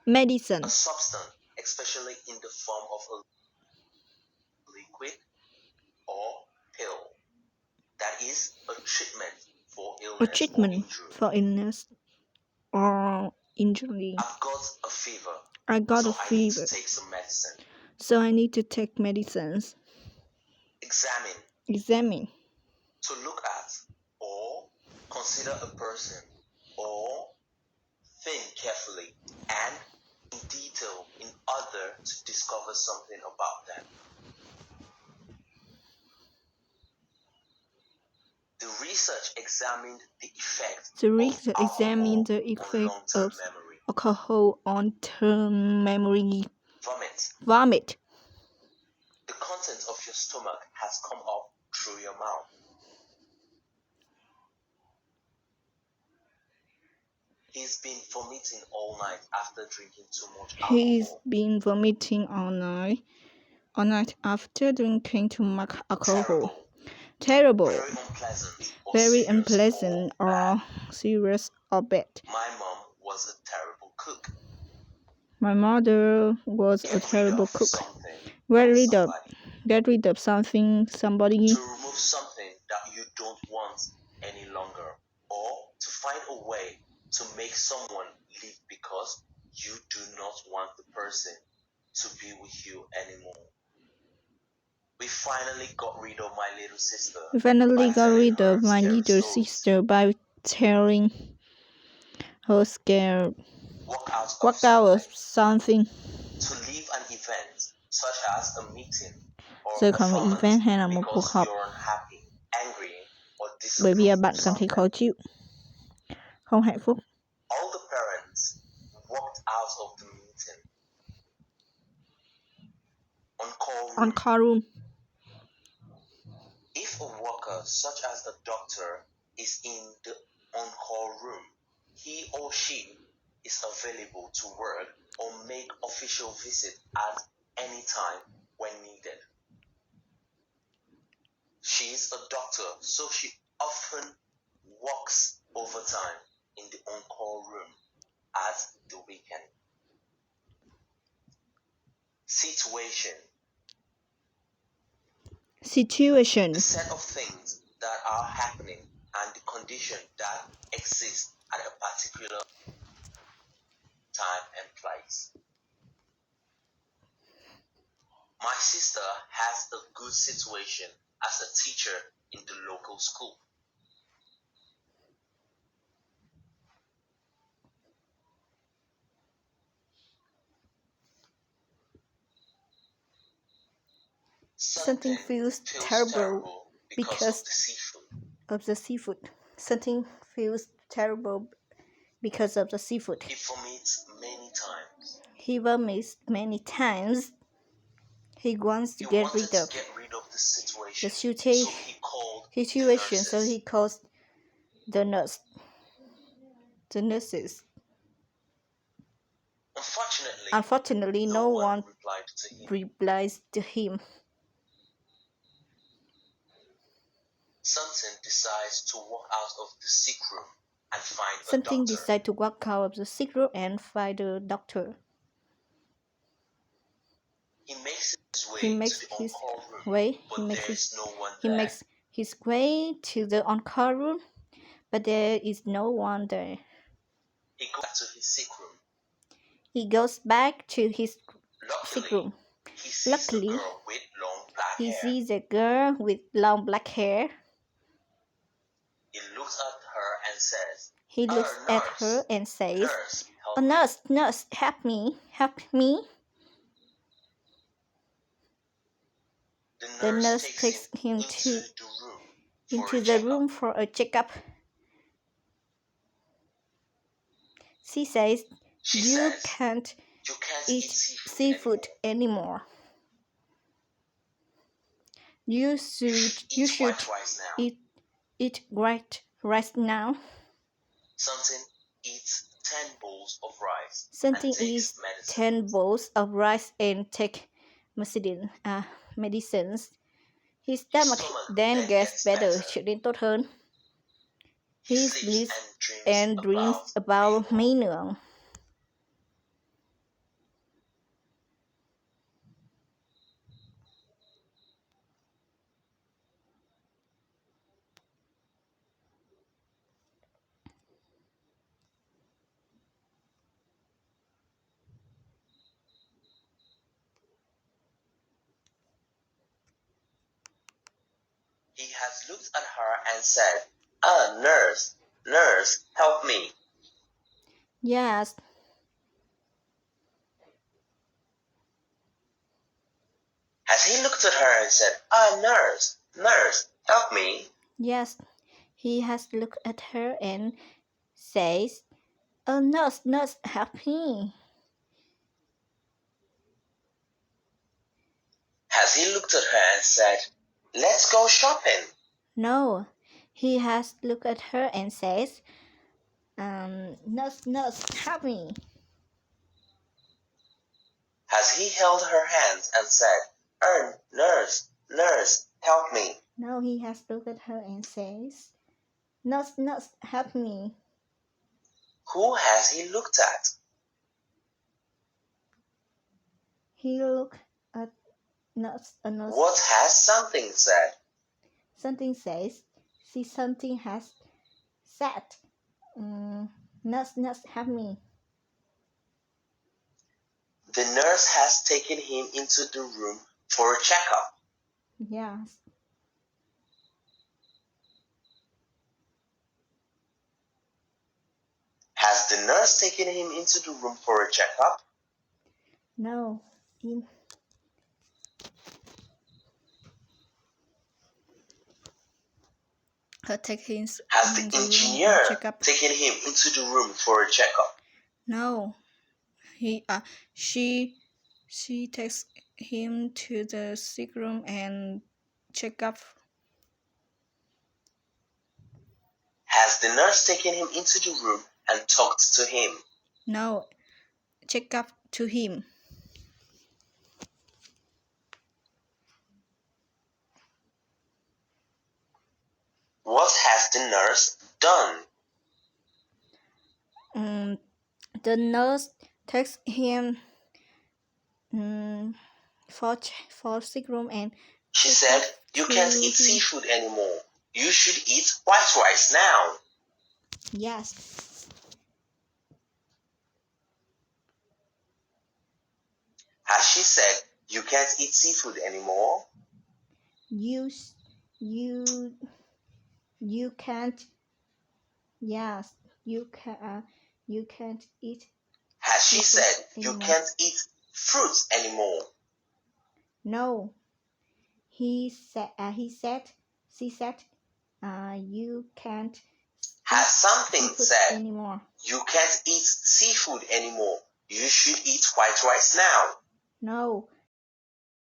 medicine, a substance, especially in the form of a liquid or pill, that is a treatment for a illness or treatment injury. for illness or injury. I've got a fever, I got so a I need to fever, take some medicine. so I need to take medicines. Examine, to look at, or consider a person, or think carefully and in detail in order to discover something about them. The research examined the effect The of research examined the alcohol on effect long-term of memory. alcohol on term memory. Vomit. The contents of your stomach has come up through your mouth. He's been vomiting all night after drinking too much alcohol. He's been vomiting all night after drinking too much alcohol. Terrible. Very unpleasant or serious or bad. My mom was a terrible cook. My mother was a terrible cook. Get rid of something, somebody. To remove something that you don't want any longer, or to find a way to make someone leave because you do not want the person to be with you anymore. We finally got rid of my little sister. By telling her scared. Walk out of something. To leave an event such as a meeting or Rời khỏi một performance event hay là một cuộc because họp you're unhappy, angry or bởi vì disappointed bạn with cảm thấy khó something. chịu, không hạnh phúc. All the parents walked out of the meeting. On call room. If a worker such as a doctor is in the on-call room, he or she is available to work or make official visit at any time when needed. She is a doctor, so she often works overtime in the on-call room at the weekend. Situation. The set of things that are happening and the condition that exists at a particular time and place. My sister has a good situation as a teacher in the local school. Something feels terrible because of the seafood. Something feels terrible because of the seafood. He vomits many times. He wants to get rid of the situation. So he calls the nurses. Unfortunately, no one replies to him. Something decides to walk out of the sick room and find a doctor. He makes his way to the on-call room, but there is no one there. He goes back to his sick room. Luckily, he sees a girl with long black hair. He looks at her and says, "Oh, nurse, help me. The nurse takes him into the room for a checkup. She says, you can't eat seafood anymore. You should eat right now. Something eats 10 bowls of rice. 10 bowls of rice and take medicines. His stomach then gets better, trở nên tốt hơn. He sleeps and dreams about maintenance. He has looked at her and said, "Ah, nurse, nurse, help me." Yes, Has he looked at her and said, "Ah, nurse, nurse, help me"? yes. He has looked at her and says, "Oh, nurse, nurse, help me." Has he looked at her and said, "Let's go shopping"? No, he has looked at her and says, "Nurse, nurse, help me." Has he held her hands and said, Nurse, nurse, help me"? No, he has looked at her and says, "Nurse, nurse, help me." Who has he looked at? He looked at nurse, a nurse. What has something said? Something says, see, something has said, "Nurse, nurse, help me." The nurse has taken him into the room for a checkup. Yes. Has the nurse taken him into the room for a checkup? No. In her take him Has in the the room engineer and check up. taken him into the room for a checkup? No. He she takes him to the sick room and check up. Has the nurse taken him into the room and talked to him? No. Check up to him. What has the nurse done? The nurse takes him for sick room and She check said, up "You to can't eat him. seafood anymore. You should eat white rice now." Yes. Has she said, "You can't eat seafood anymore"? You you you can't. Yes. You can't eat Has she seafood said, "You anymore. can't eat fruits anymore"? No. He said. She said. You can't eat Has something seafood said, anymore. "You can't eat seafood anymore. You should eat white rice now"? No.